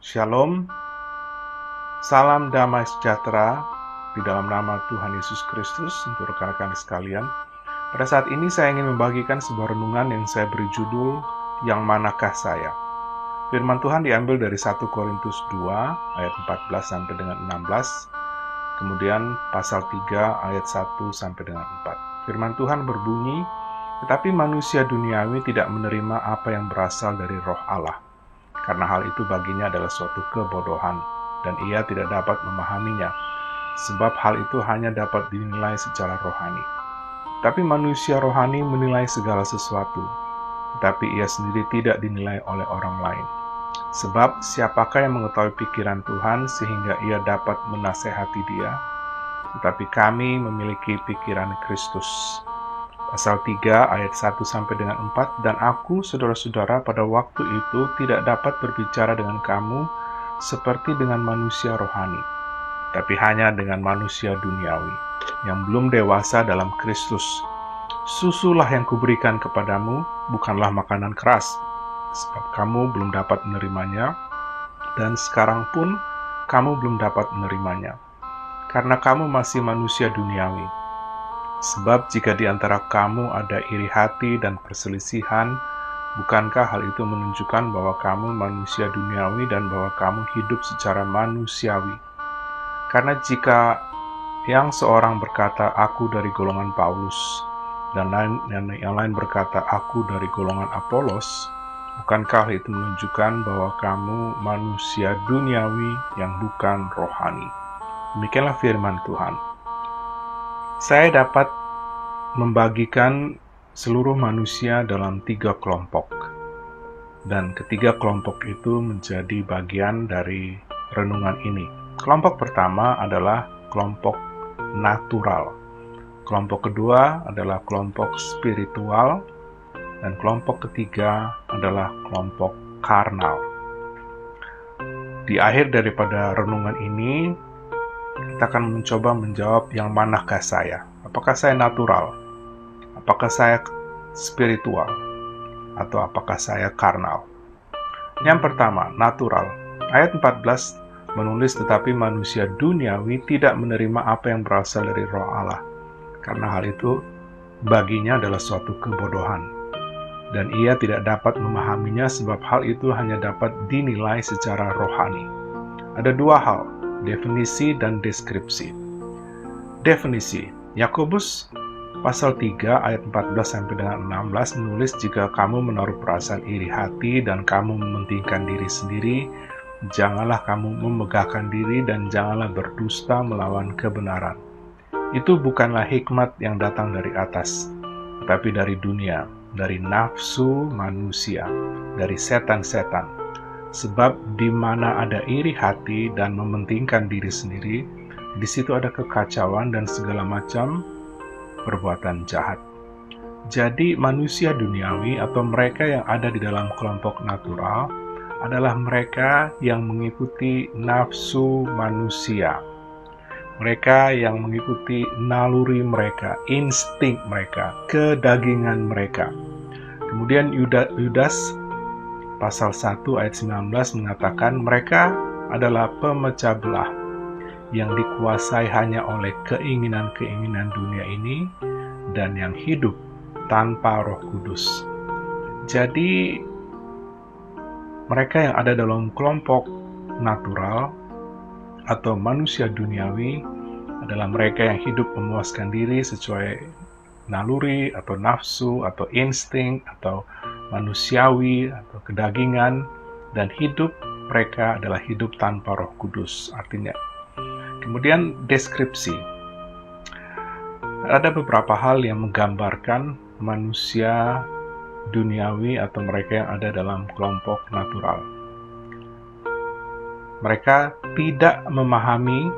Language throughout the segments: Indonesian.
Shalom, salam damai sejahtera di dalam nama Tuhan Yesus Kristus untuk rekan-rekan sekalian. Pada saat ini saya ingin membagikan sebuah renungan yang saya beri judul Yang Manakah Saya? Firman Tuhan diambil dari 1 Korintus 2 ayat 14 sampai dengan 16, kemudian pasal 3 ayat 1 sampai dengan 4. Firman Tuhan berbunyi, "Tetapi manusia duniawi tidak menerima apa yang berasal dari Roh Allah, karena hal itu baginya adalah suatu kebodohan, dan ia tidak dapat memahaminya, sebab hal itu hanya dapat dinilai secara rohani. Tapi manusia rohani menilai segala sesuatu, tetapi ia sendiri tidak dinilai oleh orang lain. Sebab siapakah yang mengetahui pikiran Tuhan sehingga ia dapat menasehati dia? Tetapi kami memiliki pikiran Kristus." Pasal 3 ayat 1 sampai dengan 4, "Dan aku, saudara-saudara, pada waktu itu tidak dapat berbicara dengan kamu seperti dengan manusia rohani, tapi hanya dengan manusia duniawi, yang belum dewasa dalam Kristus. Susulah yang kuberikan kepadamu, bukanlah makanan keras, sebab kamu belum dapat menerimanya, dan sekarang pun kamu belum dapat menerimanya, karena kamu masih manusia duniawi. Sebab jika di antara kamu ada iri hati dan perselisihan, bukankah hal itu menunjukkan bahwa kamu manusia duniawi dan bahwa kamu hidup secara manusiawi? Karena jika yang seorang berkata, 'Aku dari golongan Paulus,' dan yang lain berkata, 'Aku dari golongan Apolos,' bukankah hal itu menunjukkan bahwa kamu manusia duniawi yang bukan rohani?" Demikianlah firman Tuhan. Saya dapat membagikan seluruh manusia dalam 3 kelompok. Dan ketiga kelompok itu menjadi bagian dari renungan ini. Kelompok pertama adalah kelompok natural. Kelompok kedua adalah kelompok spiritual. Dan kelompok ketiga adalah kelompok karnal. Di akhir daripada renungan ini, kita akan mencoba menjawab yang manakah saya? Apakah saya natural? Apakah saya spiritual? Atau apakah saya karnal? Yang pertama, natural. Ayat 14 menulis, "Tetapi manusia duniawi tidak menerima apa yang berasal dari Roh Allah, karena hal itu baginya adalah suatu kebodohan, dan ia tidak dapat memahaminya sebab hal itu hanya dapat dinilai secara rohani." Ada dua hal, definisi dan deskripsi. Definisi, Yakobus pasal 3 ayat 14 sampai dengan 16 menulis, "Jika kamu menaruh perasaan iri hati dan kamu mementingkan diri sendiri, janganlah kamu memegahkan diri dan janganlah berdusta melawan kebenaran. Itu bukanlah hikmat yang datang dari atas, tetapi dari dunia, dari nafsu manusia, dari setan-setan. Sebab di mana ada iri hati dan mementingkan diri sendiri, di situ ada kekacauan dan segala macam perbuatan jahat." Jadi manusia duniawi atau mereka yang ada di dalam kelompok natural adalah mereka yang mengikuti nafsu manusia. Mereka yang mengikuti naluri mereka, insting mereka, kedagingan mereka. Kemudian Yudas pasal 1 ayat 19 mengatakan mereka adalah pemecah belah yang dikuasai hanya oleh keinginan-keinginan dunia ini dan yang hidup tanpa Roh Kudus. Jadi mereka yang ada dalam kelompok natural atau manusia duniawi adalah mereka yang hidup memuaskan diri sesuai naluri atau nafsu atau insting atau manusiawi atau kedagingan, dan hidup mereka adalah hidup tanpa Roh Kudus artinya. Kemudian deskripsi. Ada beberapa hal yang menggambarkan manusia duniawi atau mereka yang ada dalam kelompok natural. Mereka tidak memahami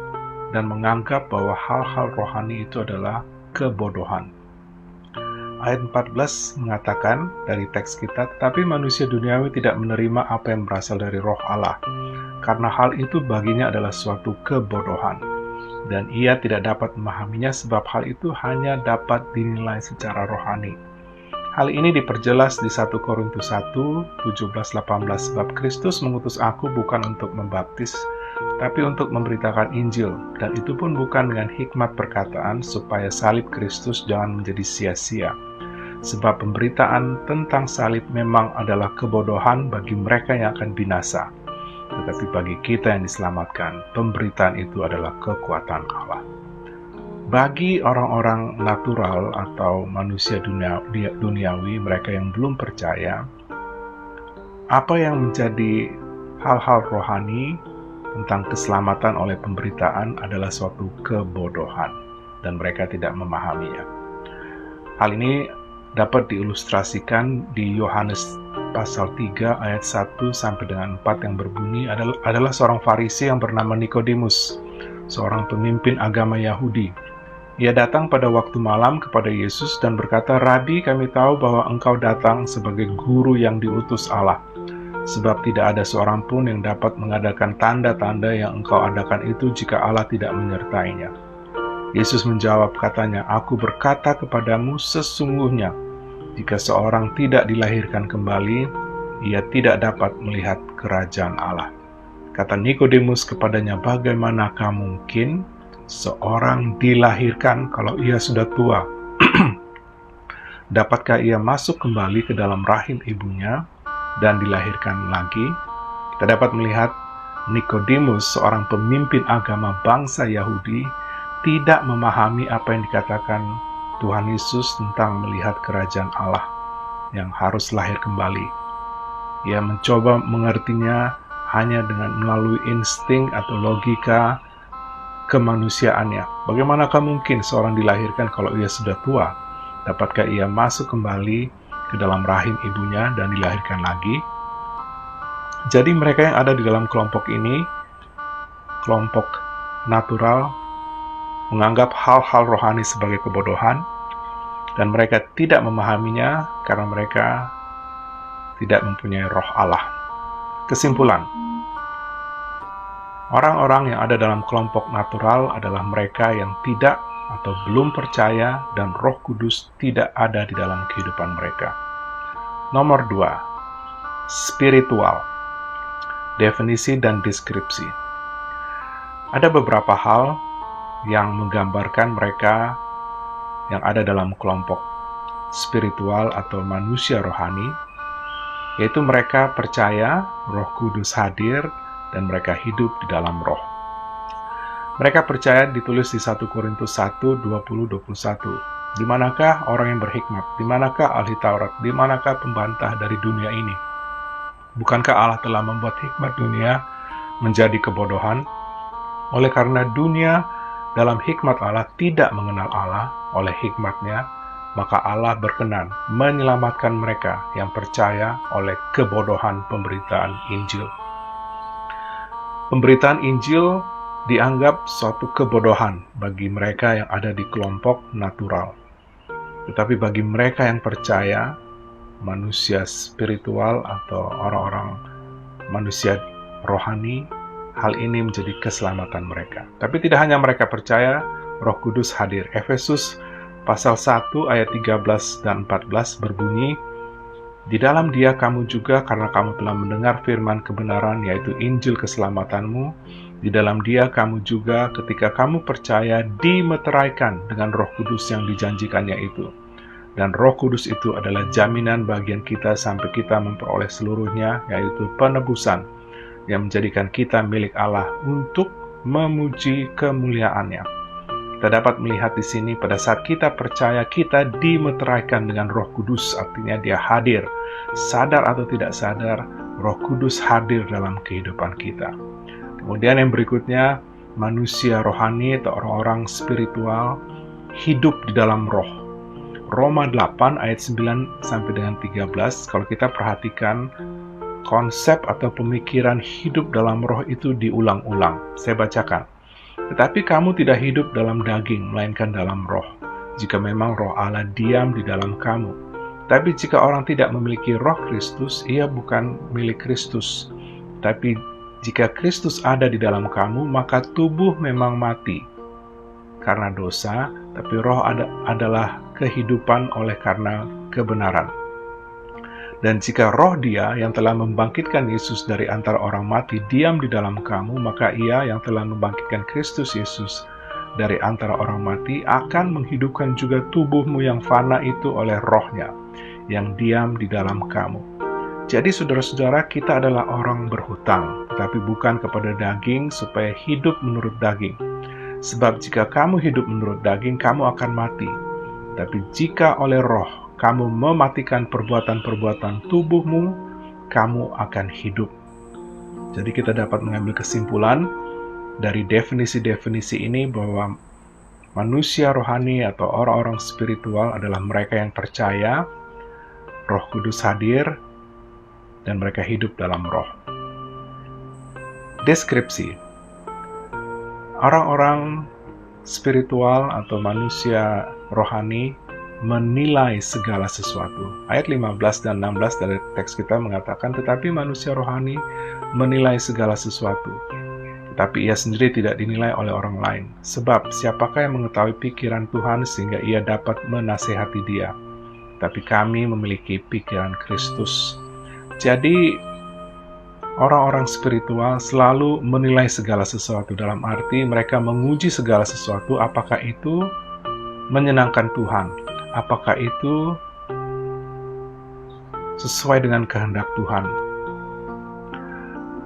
dan menganggap bahwa hal-hal rohani itu adalah kebodohan. Ayat 14 mengatakan dari teks kita, "Tetapi manusia duniawi tidak menerima apa yang berasal dari Roh Allah, karena hal itu baginya adalah suatu kebodohan, dan ia tidak dapat memahaminya sebab hal itu hanya dapat dinilai secara rohani." Hal ini diperjelas di 1 Korintus 1, 17-18, sebab Kristus mengutus aku bukan untuk membaptis, tapi untuk memberitakan Injil, dan itu pun bukan dengan hikmat perkataan, supaya salib Kristus jangan menjadi sia-sia. Sebab pemberitaan tentang salib memang adalah kebodohan bagi mereka yang akan binasa, tetapi bagi kita yang diselamatkan, pemberitaan itu adalah kekuatan Allah. Bagi orang-orang natural atau manusia duniawi, mereka yang belum percaya, apa yang menjadi hal-hal rohani tentang keselamatan oleh pemberitaan adalah suatu kebodohan, dan mereka tidak memahaminya. Hal ini dapat diilustrasikan di Yohanes pasal 3 ayat 1 sampai dengan 4 yang berbunyi adalah seorang Farisi yang bernama Nikodemus, seorang pemimpin agama Yahudi. Ia datang pada waktu malam kepada Yesus dan berkata, "Rabi, kami tahu bahwa engkau datang sebagai guru yang diutus Allah, sebab tidak ada seorang pun yang dapat mengadakan tanda-tanda yang engkau adakan itu jika Allah tidak menyertainya." Yesus menjawab, katanya, "Aku berkata kepadamu, sesungguhnya jika seorang tidak dilahirkan kembali, ia tidak dapat melihat kerajaan Allah." Kata Nikodemus kepadanya, "Bagaimanakah mungkin seorang dilahirkan kalau ia sudah tua? Dapatkah ia masuk kembali ke dalam rahim ibunya dan dilahirkan lagi?" Kita dapat melihat Nikodemus, seorang pemimpin agama bangsa Yahudi, tidak memahami apa yang dikatakan Tuhan Yesus tentang melihat kerajaan Allah yang harus lahir kembali. Ia mencoba mengertinya hanya dengan melalui insting atau logika kemanusiaannya. Bagaimanakah mungkin seorang dilahirkan kalau ia sudah tua? Dapatkah ia masuk kembali ke dalam rahim ibunya dan dilahirkan lagi? Jadi mereka yang ada di dalam kelompok ini, kelompok natural, menganggap hal-hal rohani sebagai kebodohan, dan mereka tidak memahaminya karena mereka tidak mempunyai roh Allah. Kesimpulan, orang-orang yang ada dalam kelompok natural adalah mereka yang tidak atau belum percaya dan Roh Kudus tidak ada di dalam kehidupan mereka. Nomor 2, spiritual. Definisi dan deskripsi. Ada beberapa hal yang menggambarkan mereka yang ada dalam kelompok spiritual atau manusia rohani, yaitu mereka percaya Roh Kudus hadir dan mereka hidup di dalam roh. Mereka percaya ditulis di 1 Korintus 1, 20-21. Di manakah orang yang berhikmat? Di manakah ahli Taurat? Di manakah pembantah dari dunia ini? Bukankah Allah telah membuat hikmat dunia menjadi kebodohan? Oleh karena dunia dalam hikmat Allah tidak mengenal Allah, oleh hikmatnya, maka Allah berkenan menyelamatkan mereka yang percaya oleh kebodohan pemberitaan Injil. Pemberitaan Injil dianggap suatu kebodohan bagi mereka yang ada di kelompok natural. Tetapi bagi mereka yang percaya, manusia spiritual atau orang-orang manusia rohani, hal ini menjadi keselamatan mereka. Tapi tidak hanya mereka percaya, Roh Kudus hadir. Efesus pasal 1 ayat 13 dan 14 berbunyi, "Di dalam Dia kamu juga, karena kamu telah mendengar firman kebenaran, yaitu Injil keselamatanmu, di dalam Dia kamu juga ketika kamu percaya dimeteraikan dengan Roh Kudus yang dijanjikannya itu. Dan Roh Kudus itu adalah jaminan bagian kita sampai kita memperoleh seluruhnya, yaitu penebusan yang menjadikan kita milik Allah untuk memuji kemuliaan-Nya." Kita dapat melihat di sini pada saat kita percaya, kita dimeteraikan dengan Roh Kudus, artinya Dia hadir. Sadar atau tidak sadar, Roh Kudus hadir dalam kehidupan kita. Kemudian yang berikutnya, manusia rohani atau orang-orang spiritual hidup di dalam roh. Roma 8 ayat 9 sampai dengan 13, kalau kita perhatikan, konsep atau pemikiran hidup dalam roh itu diulang-ulang. Saya bacakan. "Tetapi kamu tidak hidup dalam daging, melainkan dalam roh, jika memang roh Allah diam di dalam kamu. Tapi jika orang tidak memiliki roh Kristus, ia bukan milik Kristus. Tapi jika Kristus ada di dalam kamu, maka tubuh memang mati karena dosa, tapi roh adalah kehidupan oleh karena kebenaran. Dan jika roh Dia yang telah membangkitkan Yesus dari antara orang mati diam di dalam kamu, maka Ia yang telah membangkitkan Kristus Yesus dari antara orang mati akan menghidupkan juga tubuhmu yang fana itu oleh roh-Nya yang diam di dalam kamu. Jadi saudara-saudara, kita adalah orang berhutang, tetapi bukan kepada daging supaya hidup menurut daging. Sebab jika kamu hidup menurut daging, kamu akan mati. Tapi jika oleh roh kamu mematikan perbuatan-perbuatan tubuhmu, kamu akan hidup. Jadi kita dapat mengambil kesimpulan dari definisi-definisi ini bahwa manusia rohani atau orang-orang spiritual adalah mereka yang percaya Roh Kudus hadir dan mereka hidup dalam roh. Deskripsi. Orang-orang spiritual atau manusia rohani menilai segala sesuatu. Ayat 15 dan 16 dari teks kita mengatakan, tetapi manusia rohani menilai segala sesuatu. Tetapi ia sendiri tidak dinilai oleh orang lain. Sebab siapakah yang mengetahui pikiran Tuhan sehingga ia dapat menasehati dia? Tapi kami memiliki pikiran Kristus. Jadi orang-orang spiritual selalu menilai segala sesuatu, dalam arti mereka menguji segala sesuatu, apakah itu menyenangkan Tuhan, apakah itu sesuai dengan kehendak Tuhan.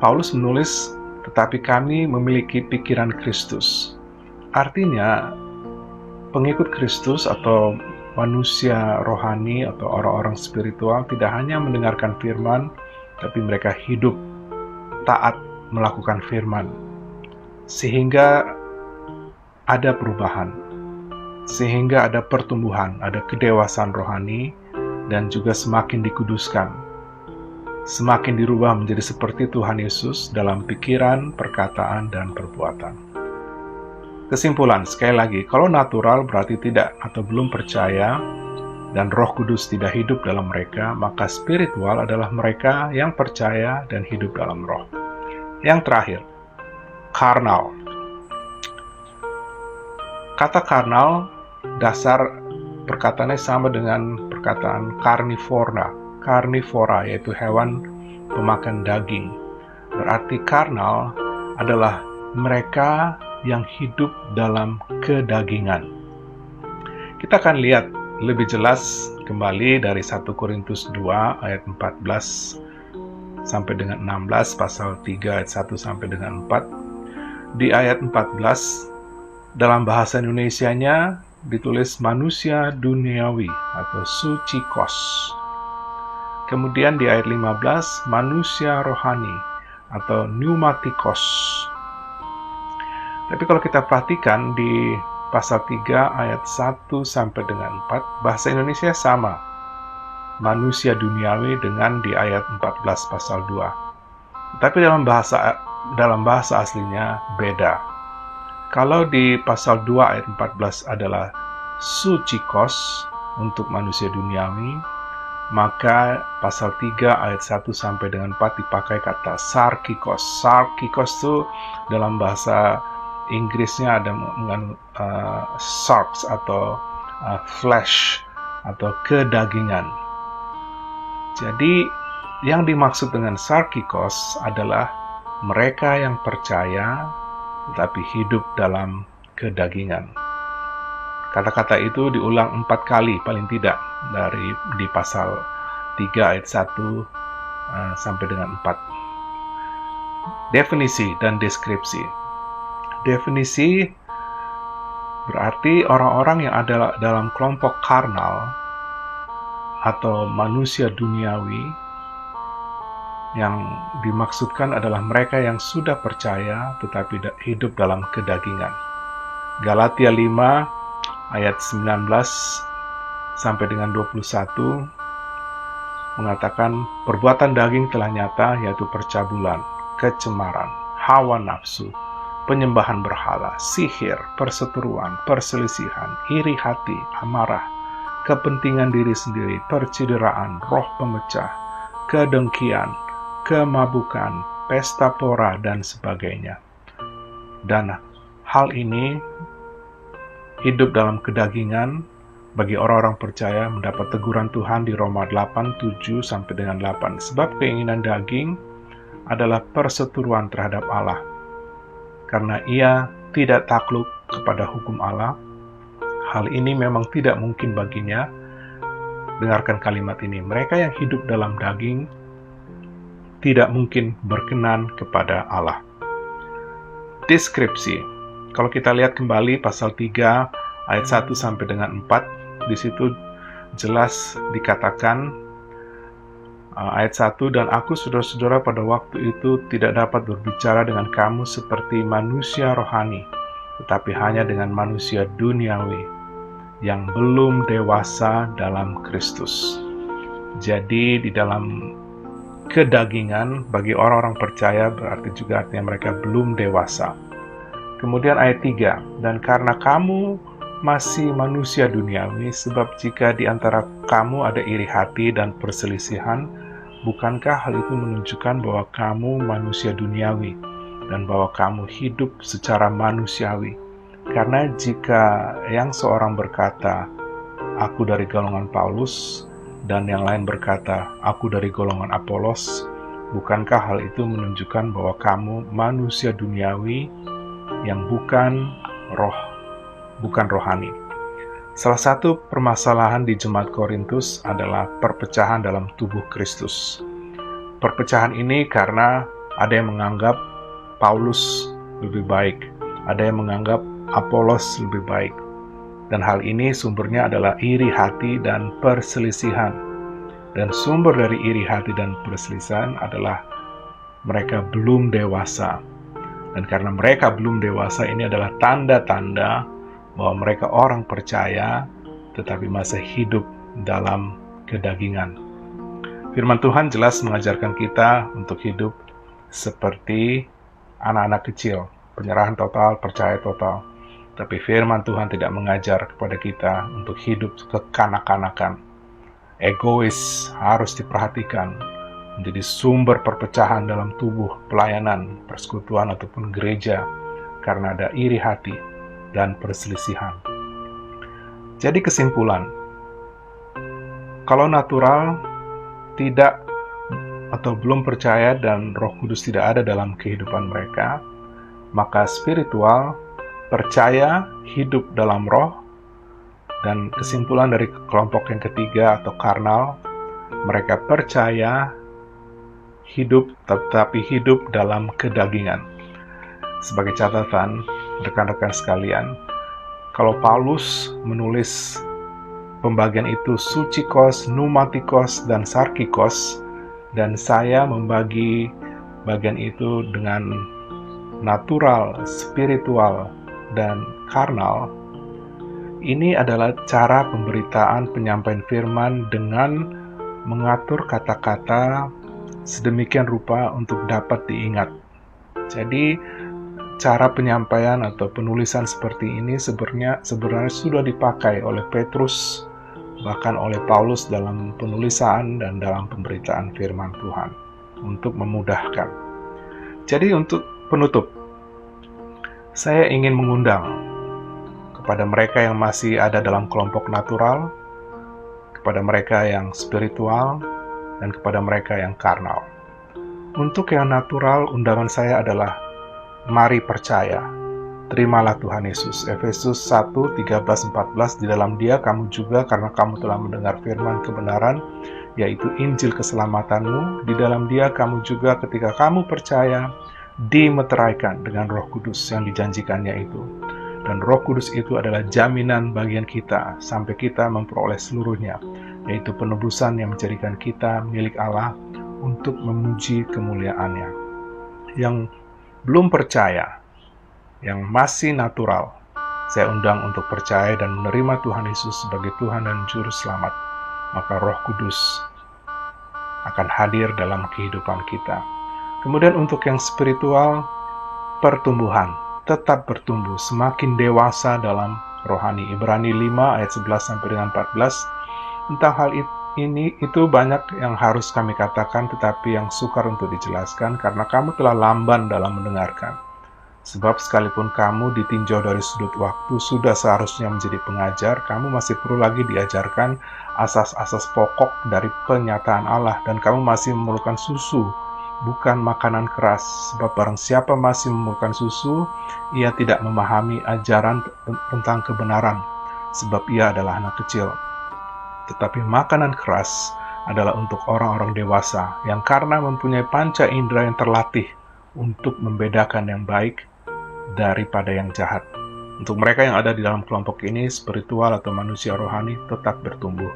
Paulus menulis, tetapi kami memiliki pikiran Kristus. Artinya, pengikut Kristus atau manusia rohani atau orang-orang spiritual tidak hanya mendengarkan firman, tapi mereka hidup taat melakukan firman. Sehingga ada perubahan, sehingga ada pertumbuhan, ada kedewasaan rohani, dan juga semakin dikuduskan, semakin dirubah menjadi seperti Tuhan Yesus dalam pikiran, perkataan, dan perbuatan. Kesimpulan, sekali lagi, kalau natural berarti tidak atau belum percaya, dan Roh Kudus tidak hidup dalam mereka, maka spiritual adalah mereka yang percaya dan hidup dalam roh. Yang terakhir, karnal. Kata karnal, dasar perkataannya sama dengan perkataan karnivora, yaitu hewan pemakan daging. Berarti karnal adalah mereka yang hidup dalam kedagingan. Kita akan lihat lebih jelas kembali dari 1 Korintus 2 ayat 14 sampai dengan 16, pasal 3 ayat 1 sampai dengan 4. Di ayat 14, dalam bahasa Indonesianya ditulis manusia duniawi atau sucikos. Kemudian di ayat 15, manusia rohani atau pneumatikos. Tapi kalau kita perhatikan di pasal 3 ayat 1 sampai dengan 4, bahasa Indonesia sama. Manusia duniawi dengan di ayat 14 pasal 2. Tapi dalam bahasa aslinya beda. Kalau di pasal 2 ayat 14 adalah sucikos untuk manusia duniawi, maka pasal 3 ayat 1 sampai dengan 4 dipakai kata sarkikos. Sarkikos itu dalam bahasa Inggrisnya ada mengandung sarx atau flesh atau kedagingan. Jadi yang dimaksud dengan sarkikos adalah mereka yang percaya tetapi hidup dalam kedagingan. Kata-kata itu diulang 4 kali paling tidak di pasal 3 ayat 1 sampai dengan 4. Definisi dan deskripsi. Definisi berarti orang-orang yang ada dalam kelompok karnal atau manusia duniawi, yang dimaksudkan adalah mereka yang sudah percaya tetapi hidup dalam kedagingan. Galatia 5 ayat 19 sampai dengan 21 mengatakan perbuatan daging telah nyata, yaitu percabulan, kecemaran, hawa nafsu, penyembahan berhala, sihir, perseteruan, perselisihan, iri hati, amarah, kepentingan diri sendiri, percideraan, roh pemecah, kedengkian, kemabukan, pesta pora, dan sebagainya. Dan hal ini hidup dalam kedagingan bagi orang-orang percaya mendapat teguran Tuhan di Roma 8:7 sampai dengan 8. Sebab keinginan daging adalah perseteruan terhadap Allah, karena ia tidak takluk kepada hukum Allah. Hal ini memang tidak mungkin baginya. Dengarkan kalimat ini, mereka yang hidup dalam daging tidak mungkin berkenan kepada Allah. Deskripsi. Kalau kita lihat kembali pasal 3 ayat 1 sampai dengan 4, di situ jelas dikatakan ayat 1, dan aku saudara-saudara pada waktu itu tidak dapat berbicara dengan kamu seperti manusia rohani, tetapi hanya dengan manusia duniawi yang belum dewasa dalam Kristus. Jadi di dalam kedagingan bagi orang-orang percaya berarti juga artinya mereka belum dewasa. Kemudian ayat 3, dan karena kamu masih manusia duniawi, sebab jika di antara kamu ada iri hati dan perselisihan, bukankah hal itu menunjukkan bahwa kamu manusia duniawi dan bahwa kamu hidup secara manusiawi? Karena jika yang seorang berkata, aku dari golongan Paulus, dan yang lain berkata, aku dari golongan Apolos, bukankah hal itu menunjukkan bahwa kamu manusia duniawi yang bukan rohani? Salah satu permasalahan di jemaat Korintus adalah perpecahan dalam tubuh Kristus. Perpecahan ini karena ada yang menganggap Paulus lebih baik, ada yang menganggap Apolos lebih baik. Dan hal ini sumbernya adalah iri hati dan perselisihan. Dan sumber dari iri hati dan perselisihan adalah mereka belum dewasa. Dan karena mereka belum dewasa, ini adalah tanda-tanda bahwa mereka orang percaya tetapi masih hidup dalam kedagingan. Firman Tuhan jelas mengajarkan kita untuk hidup seperti anak-anak kecil, penyerahan total, percaya total. Tapi firman Tuhan tidak mengajar kepada kita untuk hidup kekanak-kanakan. Egois harus diperhatikan, menjadi sumber perpecahan dalam tubuh pelayanan, persekutuan ataupun gereja karena ada iri hati dan perselisihan. Jadi kesimpulan, kalau natural tidak atau belum percaya dan Roh Kudus tidak ada dalam kehidupan mereka, maka spiritual percaya hidup dalam roh. Dan kesimpulan dari kelompok yang ketiga atau karnal, mereka percaya hidup tetapi hidup dalam kedagingan. Sebagai catatan, rekan-rekan sekalian, kalau Paulus menulis pembagian itu sucikos, pneumatikos, dan sarkikos, dan saya membagi bagian itu dengan natural, spiritual, dan karnal, ini adalah cara pemberitaan penyampaian firman dengan mengatur kata-kata sedemikian rupa untuk dapat diingat. Jadi cara penyampaian atau penulisan seperti ini sebenarnya sudah dipakai oleh Petrus, bahkan oleh Paulus dalam penulisan dan dalam pemberitaan firman Tuhan untuk memudahkan. Jadi untuk penutup, saya ingin mengundang kepada mereka yang masih ada dalam kelompok natural, kepada mereka yang spiritual, dan kepada mereka yang karnal. Untuk yang natural, undangan saya adalah mari percaya, terimalah Tuhan Yesus. Efesus 1:13-14, di dalam Dia kamu juga karena kamu telah mendengar firman kebenaran, yaitu Injil keselamatanmu. Di dalam Dia kamu juga ketika kamu percaya, dimeteraikan dengan Roh Kudus yang dijanjikannya itu. Dan Roh Kudus itu adalah jaminan bagian kita sampai kita memperoleh seluruhnya, yaitu penebusan yang menjadikan kita milik Allah untuk memuji kemuliaan-Nya. Yang belum percaya, yang masih natural, saya undang untuk percaya dan menerima Tuhan Yesus sebagai Tuhan dan Juru Selamat. Maka Roh Kudus akan hadir dalam kehidupan kita. Kemudian untuk yang spiritual, pertumbuhan, tetap bertumbuh, semakin dewasa dalam rohani. Ibrani 5 ayat 11-14. Tentang hal itu banyak yang harus kami katakan, tetapi yang sukar untuk dijelaskan, karena kamu telah lamban dalam mendengarkan. Sebab sekalipun kamu ditinjau dari sudut waktu sudah seharusnya menjadi pengajar, kamu masih perlu lagi diajarkan asas-asas pokok dari penyataan Allah, dan kamu masih memerlukan susu, bukan makanan keras. Sebab barang siapa masih memerlukan susu, ia tidak memahami ajaran tentang kebenaran, sebab ia adalah anak kecil. Tetapi makanan keras adalah untuk orang-orang dewasa, yang karena mempunyai panca indera yang terlatih untuk membedakan yang baik daripada yang jahat. Untuk mereka yang ada di dalam kelompok ini, spiritual atau manusia rohani tetap bertumbuh,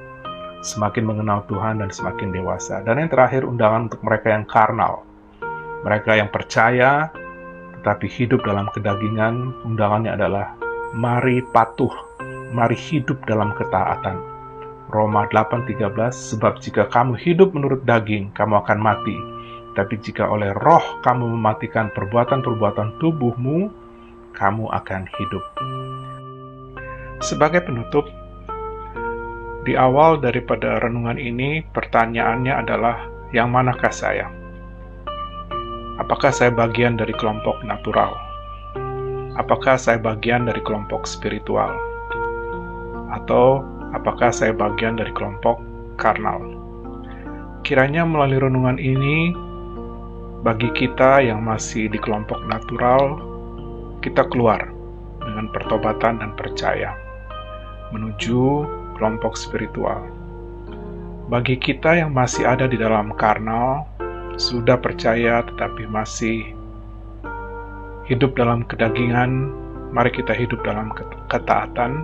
semakin mengenal Tuhan dan semakin dewasa. Dan yang terakhir, undangan untuk mereka yang karnal, mereka yang percaya tetapi hidup dalam kedagingan. Undangannya adalah mari patuh, mari hidup dalam ketaatan. Roma 8:13, sebab jika kamu hidup menurut daging, kamu akan mati. Tapi jika oleh roh kamu mematikan perbuatan-perbuatan tubuhmu, kamu akan hidup. Sebagai penutup, di awal daripada renungan ini, pertanyaannya adalah, yang manakah saya? Apakah saya bagian dari kelompok natural? Apakah saya bagian dari kelompok spiritual? Atau apakah saya bagian dari kelompok karnal? Kiranya melalui renungan ini, bagi kita yang masih di kelompok natural, kita keluar dengan pertobatan dan percaya menuju kelompok spiritual. Bagi kita yang masih ada di dalam karnal, sudah percaya tetapi masih hidup dalam kedagingan, mari kita hidup dalam ketaatan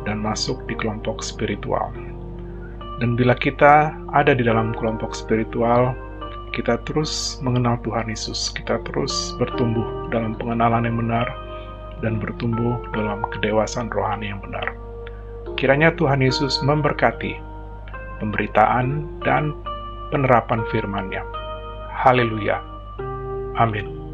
dan masuk di kelompok spiritual. Dan bila kita ada di dalam kelompok spiritual, kita terus mengenal Tuhan Yesus, kita terus bertumbuh dalam pengenalan yang benar dan bertumbuh dalam kedewasaan rohani yang benar. Kiranya Tuhan Yesus memberkati pemberitaan dan penerapan firman-Nya. Haleluya. Amin.